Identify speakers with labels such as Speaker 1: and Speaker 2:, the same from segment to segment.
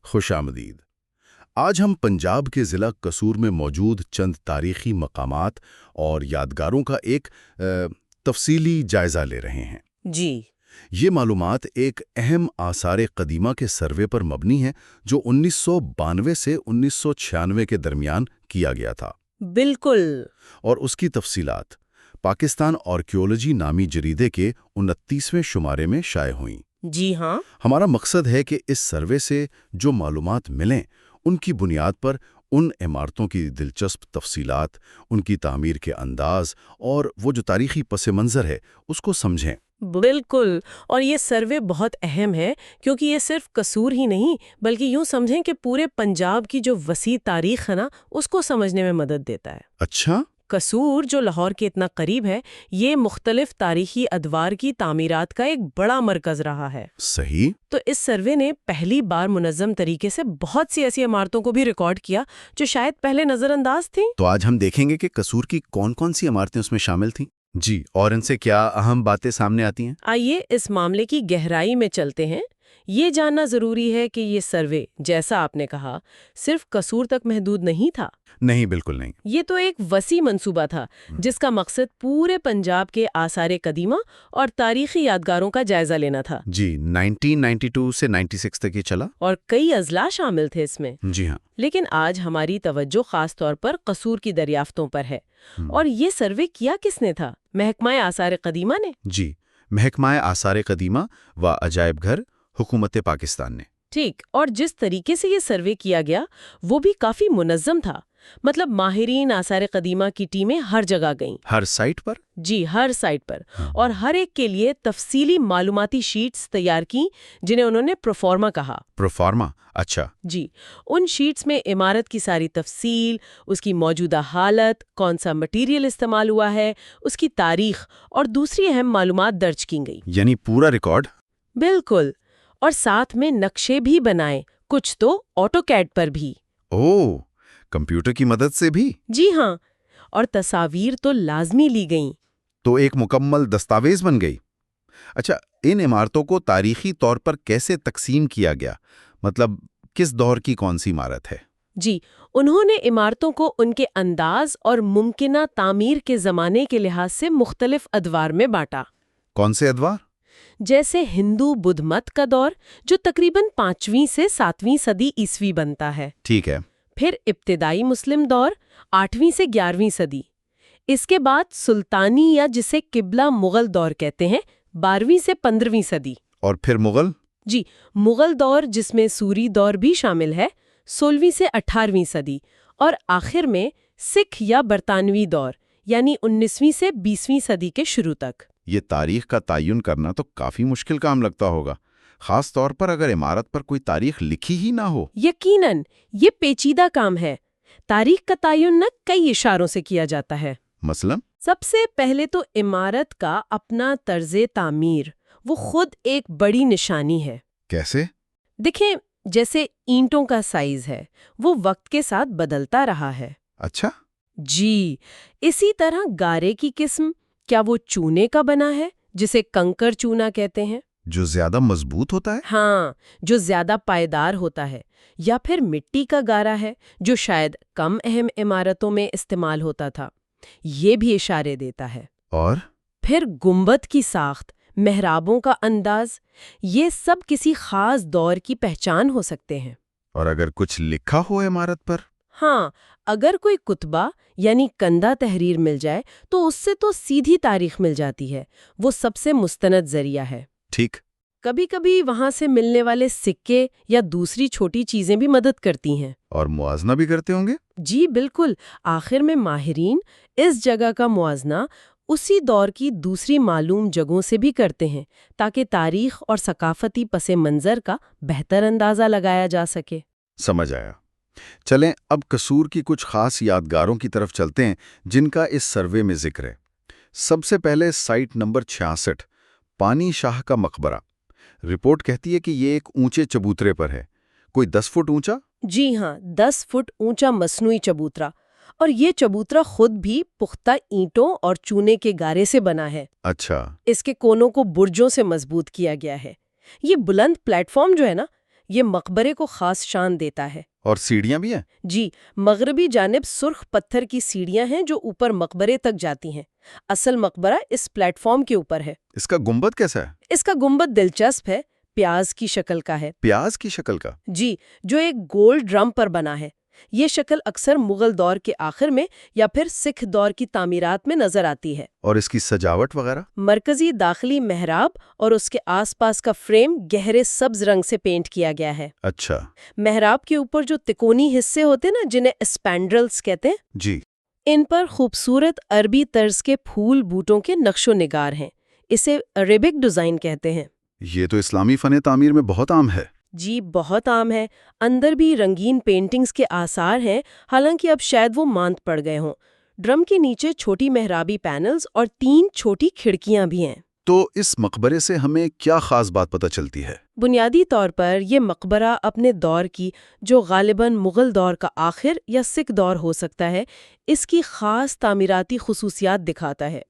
Speaker 1: خوش آمدید۔ آج ہم پنجاب کے ضلع قصور میں موجود چند تاریخی مقامات اور یادگاروں کا ایک تفصیلی جائزہ لے رہے ہیں۔
Speaker 2: جی۔
Speaker 1: یہ معلومات ایک اہم آثار قدیمہ کے سروے پر مبنی ہے جو 1992 سے 1996 کے درمیان کیا گیا تھا۔
Speaker 2: بالکل۔
Speaker 1: اور اس کی تفصیلات پاکستان آرکیولوجی نامی جریدے کے 29ویں شمارے میں شائع ہوئیں۔
Speaker 2: جی ہاں۔
Speaker 1: ہمارا مقصد ہے کہ اس سروے سے جو معلومات ملیں ان کی بنیاد پر ان عمارتوں کی دلچسپ تفصیلات، ان کی تعمیر کے انداز اور وہ جو تاریخی پس منظر ہے اس کو سمجھیں۔
Speaker 2: بالکل، اور یہ سروے بہت اہم ہے کیونکہ یہ صرف قصور ہی نہیں بلکہ یوں سمجھیں کہ پورے پنجاب کی جو وسیع تاریخ ہے نا اس کو سمجھنے میں مدد دیتا ہے۔
Speaker 1: اچھا۔
Speaker 2: قصور جو لاہور کے اتنا قریب ہے، یہ مختلف تاریخی ادوار کی تعمیرات کا ایک بڑا مرکز رہا ہے۔
Speaker 1: صحیح۔
Speaker 2: تو اس سروے نے پہلی بار منظم طریقے سے بہت سی ایسی عمارتوں کو بھی ریکارڈ کیا جو شاید پہلے نظر انداز تھیں۔
Speaker 1: تو آج ہم دیکھیں گے کہ قصور کی کون کون سی عمارتیں اس میں شامل تھیں۔ جی، اور ان سے کیا اہم باتیں سامنے آتی ہیں؟
Speaker 2: آئیے اس معاملے کی گہرائی میں چلتے ہیں۔ یہ جاننا ضروری ہے کہ یہ سروے، جیسا آپ نے کہا، صرف قصور تک محدود نہیں تھا۔
Speaker 1: نہیں، بالکل نہیں۔
Speaker 2: یہ تو ایک وسیع منصوبہ تھا جس کا مقصد پورے پنجاب کے آثار قدیمہ اور تاریخی یادگاروں کا جائزہ لینا تھا۔
Speaker 1: جی، 1992 سے 96 تک یہ چلا۔
Speaker 2: اور کئی اضلاع شامل تھے اس میں۔
Speaker 1: جی ہاں۔
Speaker 2: لیکن آج ہماری توجہ خاص طور پر قصور کی دریافتوں پر ہے۔ اور یہ سروے کیا کس نے تھا؟ محکمہ آثار قدیمہ نے۔
Speaker 1: جی، محکمہ آثار قدیمہ و عجائب گھر، حکومت پاکستان نے۔
Speaker 2: ٹھیک، اور جس طریقے سے یہ سروے کیا گیا وہ بھی کافی منظم تھا۔ مطلب ماہرین آثار قدیمہ کی ٹیمیں ہر جگہ گئیں۔
Speaker 1: ہر سائٹ پر؟
Speaker 2: جی، ہر سائٹ پر، اور ہر ایک کے لیے تفصیلی معلوماتی شیٹس تیار کی جنہیں انہوں نے پروفارما کہا۔
Speaker 1: پروفارما، اچھا۔
Speaker 2: جی، ان شیٹس میں عمارت کی ساری تفصیل، اس کی موجودہ حالت، کون سا مٹیریل استعمال ہوا ہے، اس کی تاریخ اور دوسری اہم معلومات درج کی گئی۔
Speaker 1: یعنی پورا ریکارڈ؟
Speaker 2: بالکل، اور ساتھ میں نقشے بھی بنائے، کچھ تو آٹو کیڈ پر بھی۔
Speaker 1: اوہ، کمپیوٹر کی مدد سے بھی؟
Speaker 2: جی ہاں، اور تصاویر تو لازمی لی گئیں۔
Speaker 1: تو ایک مکمل دستاویز بن گئی۔ اچھا، ان عمارتوں کو تاریخی طور پر کیسے تقسیم کیا گیا؟ مطلب کس دور کی کون سی عمارت ہے؟
Speaker 2: جی، انہوں نے عمارتوں کو ان کے انداز اور ممکنہ تعمیر کے زمانے کے لحاظ سے مختلف ادوار میں بانٹا۔
Speaker 1: کون سے ادوار؟
Speaker 2: جیسے ہندو بدھ مت کا دور جو تقریباً 5ویں سے 7ویں صدی عیسوی بنتا ہے۔
Speaker 1: ٹھیک ہے۔
Speaker 2: پھر ابتدائی مسلم دور 8ویں سے 11ویں صدی۔ اس کے بعد سلطانی یا جسے قبلہ مغل دور کہتے ہیں 12ویں سے 15ویں صدی۔
Speaker 1: اور پھر مغل؟
Speaker 2: جی، مغل دور جس میں سوری دور بھی شامل ہے 16ویں سے 18ویں صدی۔ اور آخر میں سکھ یا برطانوی دور یعنی 19ویں سے 20ویں صدی کے شروع تک۔
Speaker 1: یہ تاریخ کا تعین کرنا تو کافی مشکل کام لگتا ہوگا، خاص طور پر اگر عمارت پر کوئی تاریخ لکھی ہی نہ ہو۔
Speaker 2: یقیناً یہ پیچیدہ کام ہے۔ تاریخ کا تعین نہ کئی اشاروں سے کیا جاتا ہے۔
Speaker 1: مثلاً؟
Speaker 2: سب سے پہلے تو عمارت کا اپنا طرز تعمیر، وہ خود ایک بڑی نشانی ہے۔
Speaker 1: کیسے؟
Speaker 2: دیکھیں، جیسے اینٹوں کا سائز ہے وہ وقت کے ساتھ بدلتا رہا ہے۔
Speaker 1: اچھا۔
Speaker 2: جی، اسی طرح گارے کی قسم، کیا وہ چونے کا بنا ہے جسے کنکر چونا کہتے ہیں؟
Speaker 1: جو زیادہ مضبوط ہوتا ہے؟
Speaker 2: ہاں، جو زیادہ پائیدار ہوتا ہے، یا پھر مٹی کا گارا ہے جو شاید کم اہم عمارتوں میں استعمال ہوتا تھا۔ یہ بھی اشارے دیتا ہے۔
Speaker 1: اور
Speaker 2: پھر گنبد کی ساخت، محرابوں کا انداز، یہ سب کسی خاص دور کی پہچان ہو سکتے ہیں۔
Speaker 1: اور اگر کچھ لکھا ہو عمارت پر؟
Speaker 2: ہاں، اگر کوئی کتبہ یعنی کندہ تحریر مل جائے تو اس سے تو سیدھی تاریخ مل جاتی ہے۔ وہ سب سے مستند ذریعہ ہے۔
Speaker 1: ٹھیک۔
Speaker 2: کبھی کبھی وہاں سے ملنے والے سکے یا دوسری چھوٹی چیزیں بھی مدد کرتی ہیں۔
Speaker 1: اور موازنہ بھی کرتے ہوں گے؟
Speaker 2: جی بالکل، آخر میں ماہرین اس جگہ کا موازنہ اسی دور کی دوسری معلوم جگہوں سے بھی کرتے ہیں تاکہ تاریخ اور ثقافتی پس منظر کا بہتر اندازہ لگایا جا سکے۔
Speaker 1: سمجھ آیا۔ چلیں اب قصور کی کچھ خاص یادگاروں کی طرف چلتے ہیں جن کا اس سروے میں ذکر ہے۔ سب سے پہلے سائٹ نمبر 66، پانی شاہ کا مقبرہ۔ رپورٹ کہتی ہے کہ یہ ایک اونچے چبوترے پر ہے، کوئی 10 فٹ اونچا؟
Speaker 2: جی ہاں، 10 فٹ اونچا مصنوعی چبوترا، اور یہ چبوترا خود بھی پختہ اینٹوں اور چونے کے گارے سے بنا ہے۔
Speaker 1: اچھا۔
Speaker 2: اس کے کونوں کو برجوں سے مضبوط کیا گیا ہے۔ یہ بلند پلیٹ فارم جو ہے نا، یہ مقبرے کو خاص شان دیتا ہے۔
Speaker 1: اور سیڑھیاں بھی ہیں؟
Speaker 2: جی، مغربی جانب سرخ پتھر کی سیڑھیاں ہیں جو اوپر مقبرے تک جاتی ہیں۔ اصل مقبرہ اس پلیٹ فارم کے اوپر ہے۔
Speaker 1: اس کا گنبد کیسا ہے؟
Speaker 2: اس کا گنبد دلچسپ ہے، پیاز کی شکل کا ہے۔
Speaker 1: پیاز کی شکل کا؟
Speaker 2: جی، جو ایک گول ڈرم پر بنا ہے۔ یہ شکل اکثر مغل دور کے آخر میں یا پھر سکھ دور کی تعمیرات میں نظر آتی ہے۔
Speaker 1: اور اس کی سجاوٹ وغیرہ؟
Speaker 2: مرکزی داخلی محراب اور اس کے آس پاس کا فریم گہرے سبز رنگ سے پینٹ کیا گیا ہے۔
Speaker 1: اچھا۔
Speaker 2: محراب کے اوپر جو تکونی حصے ہوتے ہیں نا، جنہیں اسپینڈرلز کہتے ہیں،
Speaker 1: جی۔
Speaker 2: ان پر خوبصورت عربی طرز کے پھول بوٹوں کے نقش و نگار ہیں۔ اسے عربک ڈیزائن کہتے ہیں۔
Speaker 1: یہ تو اسلامی فن تعمیر میں بہت عام ہے۔
Speaker 2: جی، بہت عام ہے۔ اندر بھی رنگین پینٹنگز کے آثار ہیں، حالانکہ اب شاید وہ ماند پڑ گئے ہوں۔ ڈرم کے نیچے چھوٹی محرابی پینلز اور 3 چھوٹی کھڑکیاں بھی ہیں۔
Speaker 1: تو اس مقبرے سے ہمیں کیا خاص بات پتہ چلتی ہے؟
Speaker 2: بنیادی طور پر یہ مقبرہ اپنے دور کی، جو غالباً مغل دور کا آخر یا سکھ دور ہو سکتا ہے، اس کی خاص تعمیراتی خصوصیات دکھاتا ہے۔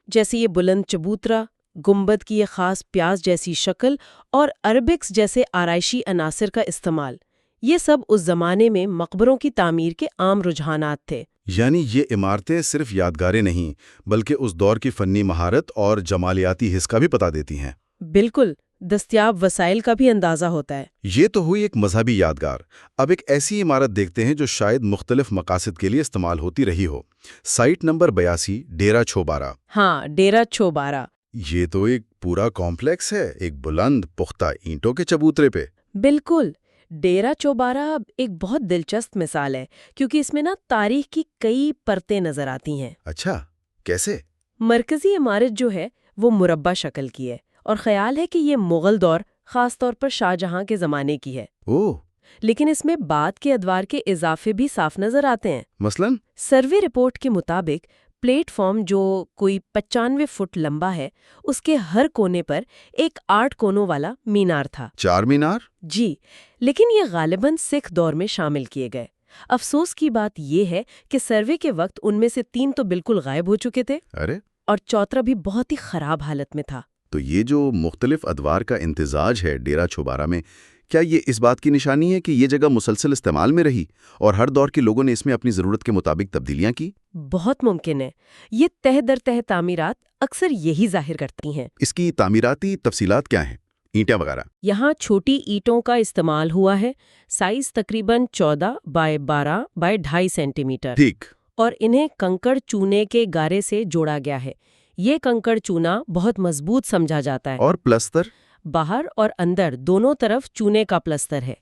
Speaker 1: جیسے
Speaker 2: یہ بلند چبوترا، گنبد کی یہ خاص پیاز جیسی شکل اور عربکس جیسے آرائشی عناصر کا استعمال، یہ سب اس زمانے میں مقبروں کی تعمیر کے عام رجحانات تھے۔
Speaker 1: یعنی یہ عمارتیں صرف یادگاریں نہیں، بلکہ اس دور کی فنی مہارت اور جمالیاتی حس کا بھی پتہ دیتی ہیں۔
Speaker 2: بالکل، دستیاب وسائل کا بھی اندازہ ہوتا ہے۔
Speaker 1: یہ تو ہوئی ایک مذہبی یادگار۔ اب ایک ایسی عمارت دیکھتے ہیں جو شاید مختلف مقاصد کے لیے استعمال ہوتی رہی ہو۔ سائٹ نمبر 82، ڈیرا چھوبارہ۔
Speaker 2: ہاں، ڈیرا چھوبارہ۔
Speaker 1: یہ تو ایک پورا کمپلیکس ہے، ایک بلند پختہ اینٹوں کے چبوترے پہ۔
Speaker 2: بالکل، ڈیرا چوبارہ ایک بہت دلچسپ مثال ہے، کیونکہ اس میں تاریخ کی کئی پرتیں نظر آتی ہیں۔
Speaker 1: اچھا، کیسے؟
Speaker 2: مرکزی عمارت جو ہے وہ مربع شکل کی ہے، اور خیال ہے کہ یہ مغل دور، خاص طور پر شاہ جہاں کے زمانے کی ہے۔
Speaker 1: اوہ!
Speaker 2: لیکن اس میں بعد کے ادوار کے اضافے بھی صاف نظر آتے ہیں۔
Speaker 1: مثلاً؟
Speaker 2: سروے رپورٹ کے مطابق پلیٹ فارم جو کوئی 95 فٹ لمبا ہے، اس کے ہر کونے پر ایک 8 کونوں والا مینار تھا۔
Speaker 1: 4 مینار؟
Speaker 2: جی، لیکن یہ غالباً سکھ دور میں شامل کیے گئے۔ افسوس کی بات یہ ہے کہ سروے کے وقت ان میں سے 3 تو بالکل غائب ہو چکے تھے،
Speaker 1: ارے!
Speaker 2: اور چوتھا بھی بہت ہی خراب حالت میں تھا۔
Speaker 1: تو یہ جو مختلف ادوار کا امتزاج ہے ڈیرا چھوبارہ میں، کیا یہ اس بات کی نشانی ہے کہ یہ جگہ مسلسل استعمال میں رہی اور ہر دور کے لوگوں نے اس میں اپنی ضرورت کے مطابق تبدیلیاں کی؟
Speaker 2: بہت ممکن ہے۔ یہ تہ در تہ تعمیرات اکثر یہی ظاہر کرتی ہیں۔
Speaker 1: اس کی تعمیراتی تفصیلات کیا ہیں؟ اینٹیں وغیرہ؟
Speaker 2: یہاں چھوٹی اینٹوں کا استعمال ہوا ہے، سائز تقریباً 14 بائی 12 بائی 2.5 سینٹی میٹر،
Speaker 1: ٹھیک۔
Speaker 2: اور انہیں کنکڑ چونے کے گارے سے جوڑا گیا ہے۔ یہ کنکڑ چونا بہت مضبوط سمجھا جاتا ہے۔
Speaker 1: اور پلستر؟
Speaker 2: باہر اور اندر دونوں طرف چونے کا پلستر ہے۔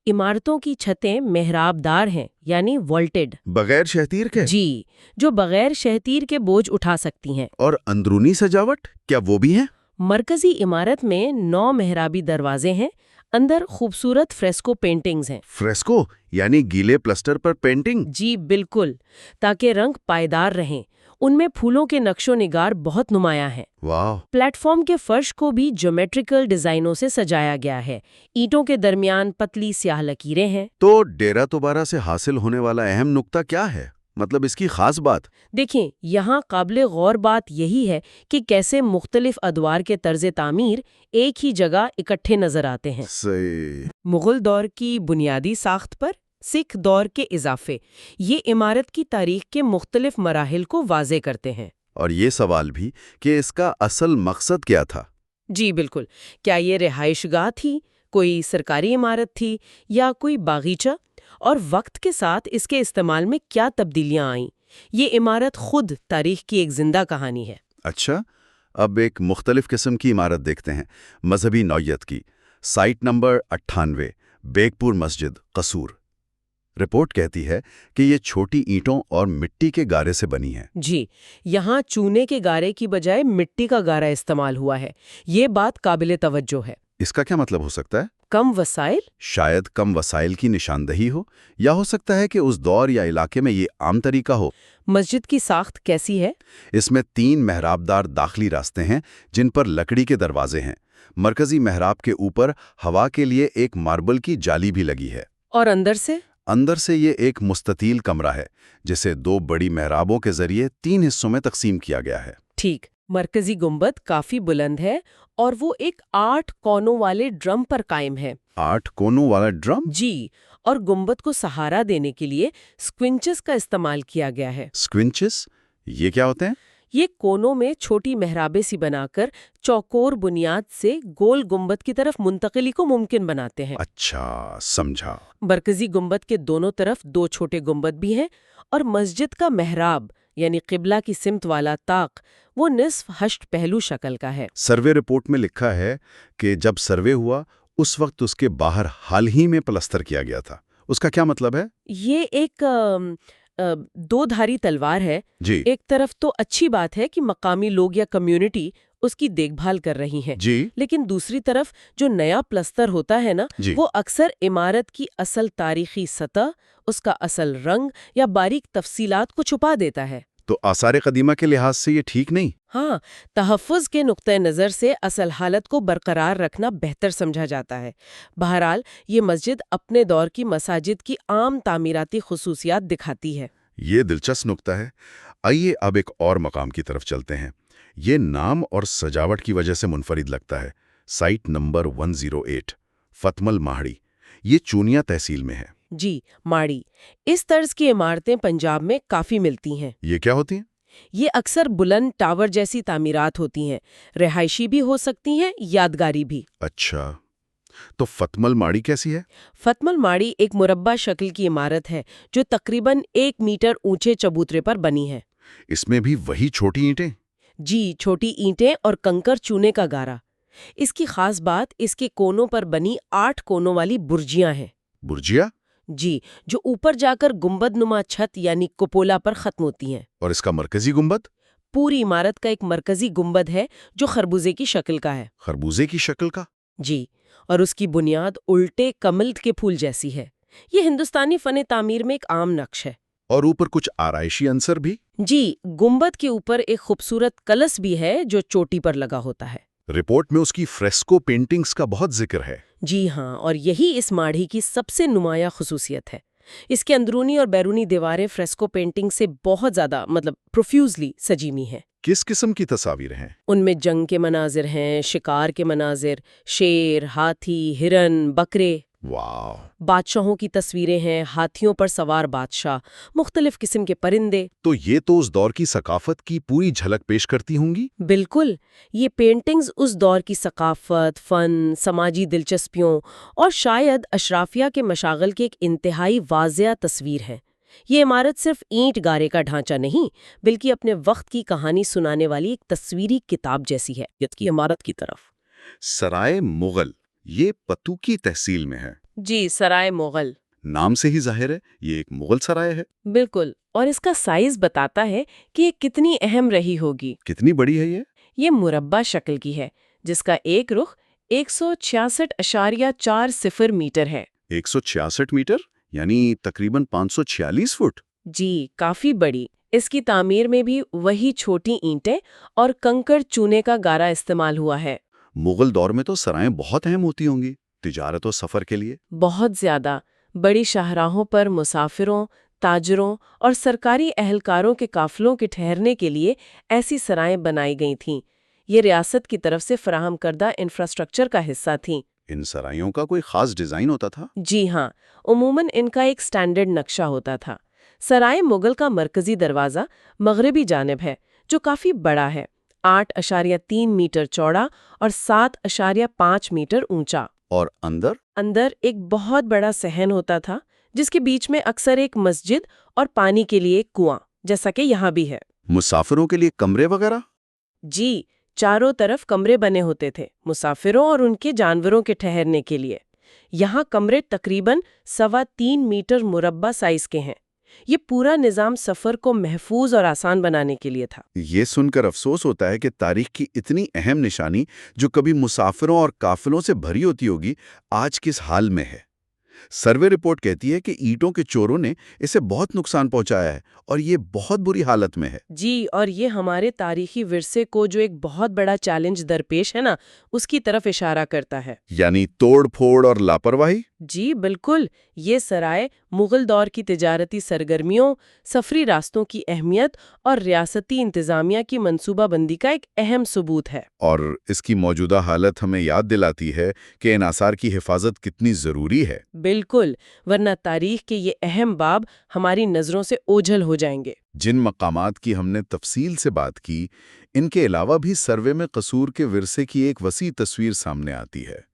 Speaker 2: عمارتوں کی چھتیں محراب دار ہیں، یعنی والٹڈ،
Speaker 1: بغیر شہتیر کے؟
Speaker 2: جی، جو بغیر شہتیر کے بوجھ اٹھا سکتی ہیں۔
Speaker 1: اور اندرونی سجاوٹ کیا وہ بھی ہیں؟
Speaker 2: مرکزی عمارت میں 9 محرابی دروازے ہیں، اندر خوبصورت فریسکو پینٹنگز ہیں۔
Speaker 1: فریسکو یعنی گیلے پلسٹر پر پینٹنگ؟
Speaker 2: جی بالکل، تاکہ رنگ پائیدار رہیں۔ ان میں پھولوں کے نقش و نگار بہت نمایاں ہیں۔
Speaker 1: واہ!
Speaker 2: پلیٹ فارم کے فرش کو بھی جیومیٹریکل ڈیزائنوں سے سجایا گیا ہے۔ اینٹوں کے درمیان پتلی سیاہ لکیریں ہیں۔
Speaker 1: تو ڈیرا چھوبارہ سے حاصل ہونے والا اہم نقطہ کیا ہے؟ مطلب اس کی خاص بات؟
Speaker 2: دیکھیں، یہاں قابل غور بات یہی ہے کہ کیسے مختلف ادوار کے طرز تعمیر ایک ہی جگہ اکٹھے نظر آتے ہیں۔
Speaker 1: صحیح۔
Speaker 2: مغل دور کی بنیادی ساخت پر سکھ دور کے اضافے، یہ عمارت کی تاریخ کے مختلف مراحل کو واضح کرتے ہیں۔
Speaker 1: اور یہ سوال بھی کہ اس کا اصل مقصد کیا تھا؟
Speaker 2: جی بالکل، کیا یہ رہائش گاہ تھی، کوئی سرکاری عمارت تھی، یا کوئی باغیچہ؟ اور وقت کے ساتھ اس کے استعمال میں کیا تبدیلیاں آئیں؟ یہ عمارت خود تاریخ کی ایک زندہ کہانی ہے۔
Speaker 1: اچھا، اب ایک مختلف قسم کی عمارت دیکھتے ہیں، مذہبی نوعیت کی۔ سائٹ نمبر 98، بیگ پور مسجد، قصور۔ رپورٹ کہتی ہے کہ یہ چھوٹی اینٹوں اور مٹی کے گارے سے بنی ہے۔
Speaker 2: جی، یہاں چونے کے گارے کی بجائے مٹی کا گارا استعمال ہوا ہے۔ یہ بات قابل توجہ ہے۔
Speaker 1: اس کا کیا مطلب ہو سکتا ہے؟
Speaker 2: کم وسائل؟
Speaker 1: شاید کم وسائل کی نشاندہی ہو، یا ہو سکتا ہے کہ اس دور یا علاقے میں یہ عام طریقہ ہو۔
Speaker 2: مسجد کی ساخت کیسی ہے؟
Speaker 1: اس میں 3 محرابدار داخلی راستے ہیں جن پر لکڑی کے دروازے ہیں۔ مرکزی محراب کے اوپر ہوا کے لیے ایک ماربل کی جالی بھی لگی ہے۔
Speaker 2: اور اندر سے؟
Speaker 1: اندر سے یہ ایک مستطیل کمرہ ہے جسے 2 بڑی محرابوں کے ذریعے 3 حصوں میں تقسیم کیا گیا ہے۔
Speaker 2: ٹھیک، مرکزی گنبد کافی بلند ہے اور وہ ایک 8 کونوں والے ڈرم پر قائم ہے۔
Speaker 1: 8 کونوں والا ڈرم؟
Speaker 2: جی، اور گنبد کو سہارا دینے کے لیے سکوینچز کا استعمال کیا گیا ہے۔
Speaker 1: سکوینچز؟ یہ کیا ہوتے ہیں؟
Speaker 2: یہ کونوں میں چھوٹی محرابیں سی بنا کر چوکور بنیاد سے گول گنبد کی طرف منتقلی کو ممکن بناتے ہیں۔
Speaker 1: اچھا، سمجھا۔
Speaker 2: مرکزی گنبد کے دونوں طرف 2 چھوٹے گنبد بھی ہیں، اور مسجد کا محراب یعنی قبلہ کی سمت والا طاق وہ نصف ہشت پہلو شکل کا ہے۔
Speaker 1: سروے رپورٹ میں لکھا ہے کہ جب سروے ہوا اس وقت اس کے باہر حال ہی میں پلستر کیا گیا تھا۔ اس کا کیا مطلب ہے؟
Speaker 2: یہ ایک 2 دھاری تلوار ہے۔
Speaker 1: جی
Speaker 2: ایک طرف تو اچھی بات ہے کہ مقامی لوگ یا کمیونٹی اس کی دیکھ بھال کر رہی ہیں،
Speaker 1: جی
Speaker 2: لیکن دوسری طرف جو نیا پلستر ہوتا ہے نا،
Speaker 1: جی
Speaker 2: وہ اکثر عمارت کی اصل تاریخی سطح، اس کا اصل رنگ یا باریک تفصیلات کو چھپا دیتا ہے۔
Speaker 1: تو آثار قدیمہ کے لحاظ سے یہ ٹھیک نہیں؟
Speaker 2: ہاں، تحفظ کے نقطۂ نظر سے اصل حالت کو برقرار رکھنا بہتر سمجھا جاتا ہے۔ بہرحال یہ مسجد اپنے دور کی مساجد کی عام تعمیراتی خصوصیات دکھاتی ہے۔
Speaker 1: یہ دلچسپ نکتہ ہے۔ آئیے اب ایک اور مقام کی طرف چلتے ہیں۔ یہ نام اور سجاوٹ کی وجہ سے منفرد لگتا ہے۔ سائٹ نمبر 108 فتمل ماہڑی، یہ چونیا تحصیل میں ہے۔
Speaker 2: جی، ماڑی۔ اس طرز کی عمارتیں پنجاب میں کافی ملتی ہیں۔
Speaker 1: یہ کیا ہوتی ہیں؟
Speaker 2: یہ اکثر بلند ٹاور جیسی تعمیرات ہوتی ہیں، رہائشی بھی ہو سکتی ہیں، یادگاری بھی۔
Speaker 1: اچھا، تو فتمل ماڑی کیسی ہے؟
Speaker 2: فتمل ماڑی ایک مربع شکل کی عمارت ہے جو تقریباً 1 میٹر اونچے چبوترے پر بنی ہے۔
Speaker 1: اس میں بھی وہی چھوٹی اینٹیں؟
Speaker 2: جی، چھوٹی اینٹیں اور کنکر چونے کا گارا۔ اس کی خاص بات اس کے کونوں پر بنی 8 کونوں والی برجیاں ہیں۔
Speaker 1: برجیا؟
Speaker 2: جی، جو اوپر جا کر گنبد نما چھت یعنی کپولا پر ختم ہوتی ہیں۔
Speaker 1: اور اس کا مرکزی گنبد؟
Speaker 2: پوری عمارت کا ایک مرکزی گنبد ہے جو خربوزے کی شکل کا ہے۔
Speaker 1: خربوزے کی شکل کا؟
Speaker 2: جی، اور اس کی بنیاد الٹے کمل کے پھول جیسی ہے۔ یہ ہندوستانی فن تعمیر میں ایک عام نقش ہے۔
Speaker 1: اور اوپر کچھ آرائشی عنصر بھی؟
Speaker 2: جی، گنبد کے اوپر ایک خوبصورت کلش بھی ہے جو چوٹی پر لگا ہوتا ہے۔
Speaker 1: رپورٹ میں اس کی فریسکو پینٹنگز کا بہت ذکر ہے۔
Speaker 2: جی ہاں، اور یہی اس ماڑھی کی سب سے نمایاں خصوصیت ہے۔ اس کے اندرونی اور بیرونی دیواریں فریسکو پینٹنگ سے بہت زیادہ پروفیوزلی سجی ہوئی ہیں۔
Speaker 1: کس قسم کی تصاویر ہیں؟
Speaker 2: ان میں جنگ کے مناظر ہیں، شکار کے مناظر، شیر، ہاتھی، ہرن، بکرے،
Speaker 1: واو!
Speaker 2: بادشاہوں کی تصویریں ہیں، ہاتھیوں پر سوار بادشاہ، مختلف قسم کے پرندے۔
Speaker 1: تو یہ تو اس دور کی ثقافت کی پوری جھلک پیش کرتی ہوں گی؟
Speaker 2: بالکل، یہ پینٹنگز اس دور کی ثقافت، فن، سماجی دلچسپیوں اور شاید اشرافیہ کے مشاغل کی ایک انتہائی واضح تصویر ہے۔ یہ عمارت صرف اینٹ گارے کا ڈھانچہ نہیں، بلکہ اپنے وقت کی کہانی سنانے والی ایک تصویری کتاب جیسی ہے۔ کی عمارت کی طرف
Speaker 1: سرائے مغل، یہ پتو کی تحصیل میں ہے۔
Speaker 2: جی، سرائے مغل۔
Speaker 1: نام سے ہی ظاہر ہے یہ ایک مغل سرائے ہے۔
Speaker 2: بالکل، اور اس کا سائز بتاتا ہے کہ یہ کتنی اہم رہی ہوگی۔
Speaker 1: کتنی بڑی ہے یہ؟
Speaker 2: یہ مربع شکل کی ہے جس کا ایک رخ 166.40 میٹر ہے۔
Speaker 1: 166 میٹر یعنی تقریباً 546 فٹ؟
Speaker 2: جی، کافی بڑی۔ اس کی تعمیر میں بھی وہی چھوٹی اینٹیں اور کنکر چونے کا گارا استعمال ہوا ہے۔
Speaker 1: مغل دور میں تو سرائیں بہت اہم ہوتی ہوں گی تجارت و سفر کے لیے۔
Speaker 2: بہت زیادہ۔ بڑی شاہراہوں پر مسافروں، تاجروں اور سرکاری اہلکاروں کے قافلوں کے ٹھہرنے کے لیے ایسی سرائیں بنائی گئی تھیں۔ یہ ریاست کی طرف سے فراہم کردہ انفراسٹرکچر کا حصہ تھیں۔
Speaker 1: ان سرائیوں کا کوئی خاص ڈیزائن ہوتا تھا؟
Speaker 2: جی ہاں، عموماً ان کا ایک سٹینڈرڈ نقشہ ہوتا تھا۔ سرائے مغل کا مرکزی دروازہ مغربی جانب ہے جو کافی بڑا ہے، 8.3 میٹر چوڑا اور 7.5 میٹر اونچا۔
Speaker 1: اور
Speaker 2: اندر ایک بہت بڑا صحن ہوتا تھا جس کے بیچ میں اکثر ایک مسجد اور پانی کے لیے ایک کنواں، جیسا کہ یہاں بھی ہے۔
Speaker 1: مسافروں کے لیے کمرے وغیرہ؟
Speaker 2: جی، چاروں طرف کمرے بنے ہوتے تھے مسافروں اور ان کے جانوروں کے ٹھہرنے کے لیے۔ یہاں کمرے تقریباً 3.25 میٹر مربع سائز کے ہیں۔ یہ پورا نظام سفر کو محفوظ اور آسان بنانے کے لیے تھا۔
Speaker 1: یہ سن کر افسوس ہوتا ہے کہ تاریخ کی اتنی اہم نشانی جو کبھی مسافروں اور قافلوں سے بھری ہوتی ہوگی، آج کس حال میں ہے۔ سروے رپورٹ کہتی ہے کہ اینٹوں کے چوروں نے اسے بہت نقصان پہنچایا ہے اور یہ بہت بری حالت میں ہے۔
Speaker 2: جی، اور یہ ہمارے تاریخی ورثے کو جو ایک بہت بڑا چیلنج درپیش ہے نا، اس کی طرف اشارہ کرتا ہے۔
Speaker 1: یعنی توڑ پھوڑ اور لاپرواہی؟
Speaker 2: جی بالکل، یہ سرائے مغل دور کی تجارتی سرگرمیوں، سفری راستوں کی اہمیت اور ریاستی انتظامیہ کی منصوبہ بندی کا ایک اہم ثبوت ہے۔
Speaker 1: اور اس کی موجودہ حالت ہمیں یاد دلاتی ہے کہ ان آثار کی حفاظت کتنی ضروری ہے۔
Speaker 2: بالکل، ورنہ تاریخ کے یہ اہم باب ہماری نظروں سے اوجھل ہو جائیں گے۔
Speaker 1: جن مقامات کی ہم نے تفصیل سے بات کی، ان کے علاوہ بھی سروے میں قصور کے ورثے کی ایک وسیع تصویر سامنے آتی ہے۔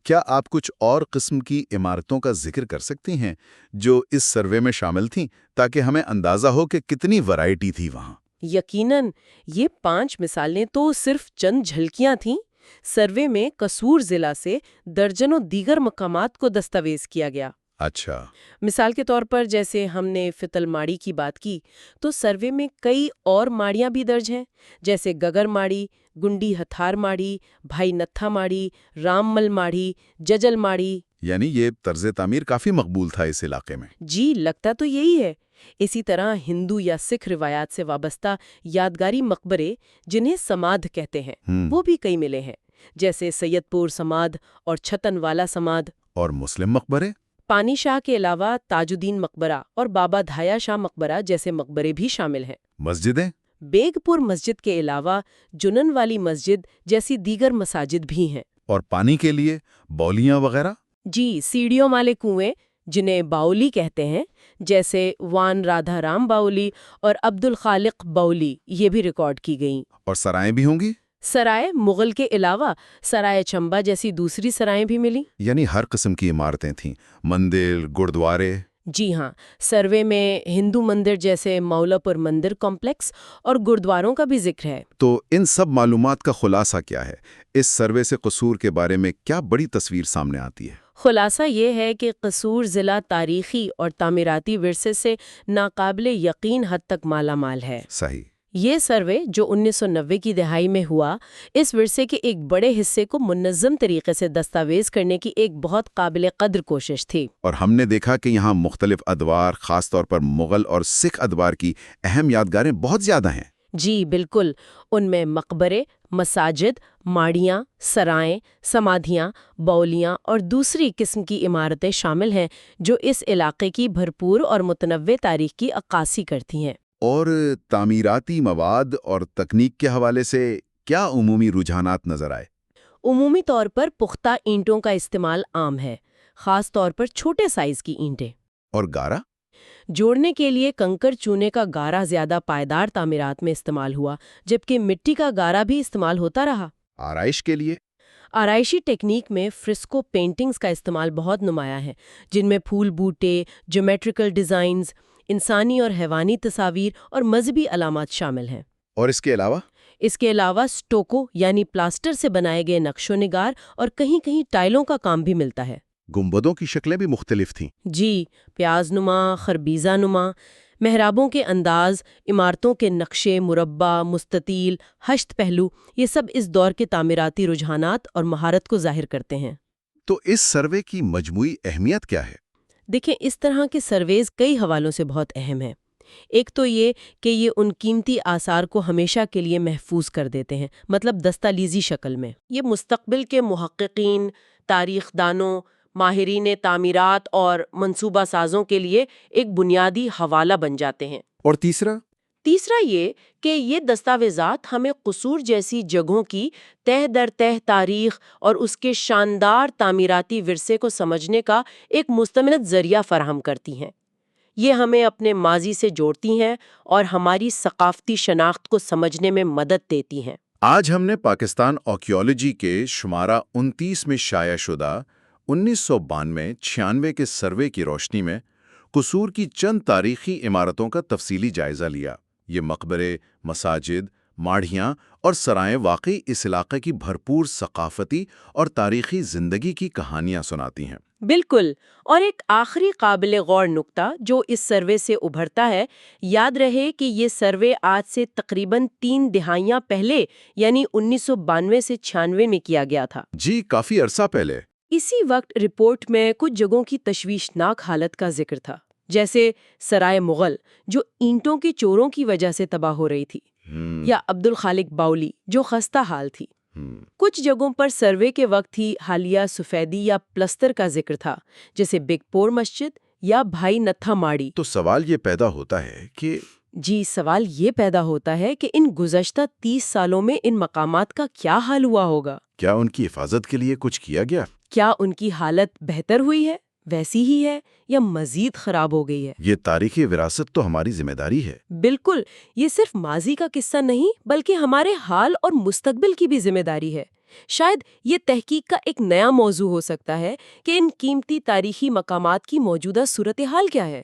Speaker 1: کیا آپ کچھ اور قسم کی عمارتوں کا ذکر کر سکتی ہیں جو اس سروے میں شامل تھیں تاکہ ہمیں اندازہ ہو کہ کتنی ورائٹی تھی وہاں؟
Speaker 2: یقیناً، یہ 5 مثالیں تو صرف چند جھلکیاں تھیں۔ سروے میں قصور ضلع سے درجنوں دیگر مقامات کو دستاویز کیا گیا۔
Speaker 1: اچھا۔
Speaker 2: مثال کے طور پر جیسے ہم نے فتل ماڑی کی بات کی، تو سروے میں کئی اور ماڑیاں بھی درج ہیں، جیسے گگر ماڑی، گنڈی ہتھار ماڑی، بھائی نتھا ماڑی، رام مل ماڑی، ججل ماڑی۔
Speaker 1: یعنی یہ طرز تعمیر کافی مقبول تھا اس علاقے میں۔
Speaker 2: جی، لگتا تو یہی ہے۔ اسی طرح ہندو یا سکھ روایات سے وابستہ یادگاری مقبرے، جنہیں سمادھ کہتے ہیں، وہ بھی کئی ملے ہیں، جیسے سید پور سمادھ اور چھتن والا سمادھ۔
Speaker 1: اور مسلم مقبرے؟
Speaker 2: پانی شاہ کے علاوہ تاج الدین مقبرہ اور بابا دھایا شاہ مقبرہ جیسے مقبرے بھی شامل ہیں۔
Speaker 1: مسجدیں؟
Speaker 2: بیگ پور مسجد کے علاوہ جنن والی مسجد جیسی دیگر مساجد بھی ہیں۔
Speaker 1: اور پانی کے لیے بولیاں وغیرہ؟
Speaker 2: جی، سیڑھیوں والے کنویں جنہیں باؤلی کہتے ہیں، جیسے وان رادھا رام باؤلی اور عبد الخالق باؤلی، یہ بھی ریکارڈ کی گئیں۔
Speaker 1: اور سرائیں بھی ہوں گی؟
Speaker 2: سرائے مغل کے علاوہ سرائے چمبا جیسی دوسری سرائیں بھی ملی۔
Speaker 1: یعنی ہر قسم کی عمارتیں تھیں، مندر، گردوارے۔
Speaker 2: جی ہاں، سروے میں ہندو مندر جیسے مولا پور مندر کمپلیکس اور گردواروں کا بھی ذکر ہے۔
Speaker 1: تو ان سب معلومات کا خلاصہ کیا ہے؟ اس سروے سے قصور کے بارے میں کیا بڑی تصویر سامنے آتی ہے؟
Speaker 2: خلاصہ یہ ہے کہ قصور ضلع تاریخی اور تعمیراتی ورثے سے ناقابل یقین حد تک مالا مال ہے۔
Speaker 1: صحیح۔
Speaker 2: یہ سروے جو 1990 کی دہائی میں ہوا، اس ورثے کے ایک بڑے حصے کو منظم طریقے سے دستاویز کرنے کی ایک بہت قابل قدر کوشش تھی۔
Speaker 1: اور ہم نے دیکھا کہ یہاں مختلف ادوار، خاص طور پر مغل اور سکھ ادوار کی اہم یادگاریں بہت زیادہ ہیں۔
Speaker 2: جی بالکل، ان میں مقبرے، مساجد، ماڑیاں، سرائیں، سمادھیاں، باولیاں اور دوسری قسم کی عمارتیں شامل ہیں جو اس علاقے کی بھرپور اور متنوع تاریخ کی عکاسی کرتی ہیں۔
Speaker 1: اور تعمیراتی مواد اور تکنیک کے حوالے سے کیا عمومی رجحانات نظر آئے؟
Speaker 2: عمومی طور پر پختہ اینٹوں کا استعمال عام ہے، خاص طور پر چھوٹے سائز کی اینٹیں۔
Speaker 1: اور گارا؟
Speaker 2: جوڑنے کے لیے کنکر چونے کا گارا زیادہ پائیدار تعمیرات میں استعمال ہوا، جبکہ مٹی کا گارا بھی استعمال ہوتا رہا۔
Speaker 1: آرائش کے لیے؟
Speaker 2: آرائشی ٹیکنیک میں فرسکو پینٹنگز کا استعمال بہت نمایاں ہے، جن میں پھول بوٹے، جیومیٹریکل ڈیزائنز، انسانی اور حیوانی تصاویر اور مذہبی علامات شامل ہیں۔
Speaker 1: اور اس کے علاوہ؟
Speaker 2: اس کے علاوہ سٹوکو یعنی پلاسٹر سے بنائے گئے نقش و نگار اور کہیں کہیں ٹائلوں کا کام بھی ملتا ہے۔
Speaker 1: گنبدوں کی شکلیں بھی مختلف تھیں۔
Speaker 2: جی، پیاز نما، خربیزہ نما، محرابوں کے انداز، عمارتوں کے نقشے، مربع، مستطیل، ہشت پہلو، یہ سب اس دور کے تعمیراتی رجحانات اور مہارت کو ظاہر کرتے ہیں۔
Speaker 1: تو اس سروے کی مجموعی اہمیت کیا ہے؟
Speaker 2: دیکھیں، اس طرح کے سرویز کئی حوالوں سے بہت اہم ہیں۔ ایک تو یہ کہ یہ ان قیمتی آثار کو ہمیشہ کے لیے محفوظ کر دیتے ہیں، مطلب دستاویزی شکل میں۔ یہ مستقبل کے محققین، تاریخ دانوں، ماہرین تعمیرات اور منصوبہ سازوں کے لیے ایک بنیادی حوالہ بن جاتے ہیں۔
Speaker 1: اور تیسرا
Speaker 2: یہ کہ یہ دستاویزات ہمیں قصور جیسی جگہوں کی تہ در تہ تاریخ اور اس کے شاندار تعمیراتی ورثے کو سمجھنے کا ایک مستند ذریعہ فراہم کرتی ہیں۔ یہ ہمیں اپنے ماضی سے جوڑتی ہیں اور ہماری ثقافتی شناخت کو سمجھنے میں مدد دیتی ہیں۔
Speaker 1: آج ہم نے پاکستان آرکیالوجی کے شمارہ 29 میں شائع شدہ 1992-96 کے سروے کی روشنی میں قصور کی چند تاریخی عمارتوں کا تفصیلی جائزہ لیا۔ یہ مقبرے، مساجد، ماڑیاں اور سرائیں واقعی اس علاقے کی بھرپور ثقافتی اور تاریخی زندگی کی کہانیاں سناتی ہیں۔
Speaker 2: بالکل، اور ایک آخری قابل غور نکتہ جو اس سروے سے ابھرتا ہے، یاد رہے کہ یہ سروے آج سے تقریباً 3 دہائیاں پہلے یعنی 1992 سے 96 میں کیا گیا تھا۔
Speaker 1: جی، کافی عرصہ پہلے۔
Speaker 2: اسی وقت رپورٹ میں کچھ جگہوں کی تشویشناک حالت کا ذکر تھا، جیسے سرائے مغل جو اینٹوں کے چوروں کی وجہ سے تباہ ہو رہی تھی، یا عبد الخالق باؤلی جو خستہ حال تھی۔ کچھ جگہوں پر سروے کے وقت ہی حالیہ سفیدی یا پلستر کا ذکر تھا، جیسے بگ پور مسجد یا بھائی نتھا ماڑی۔
Speaker 1: تو سوال یہ پیدا ہوتا ہے کہ
Speaker 2: جی، سوال یہ پیدا ہوتا ہے کہ ان گزشتہ 30 سالوں میں ان مقامات کا کیا حال ہوا ہوگا؟
Speaker 1: کیا ان کی حفاظت کے لیے کچھ کیا گیا؟
Speaker 2: کیا ان کی حالت بہتر ہوئی ہے، ویسی ہی ہے، یا مزید خراب ہو گئی ہے؟
Speaker 1: یہ تاریخی وراثت تو ہماری ذمہ داری ہے۔
Speaker 2: بالکل، یہ صرف ماضی کا قصہ نہیں بلکہ ہمارے حال اور مستقبل کی بھی ذمہ داری ہے۔ شاید یہ تحقیق کا ایک نیا موضوع ہو سکتا ہے کہ ان قیمتی تاریخی مقامات کی موجودہ صورتحال کیا ہے۔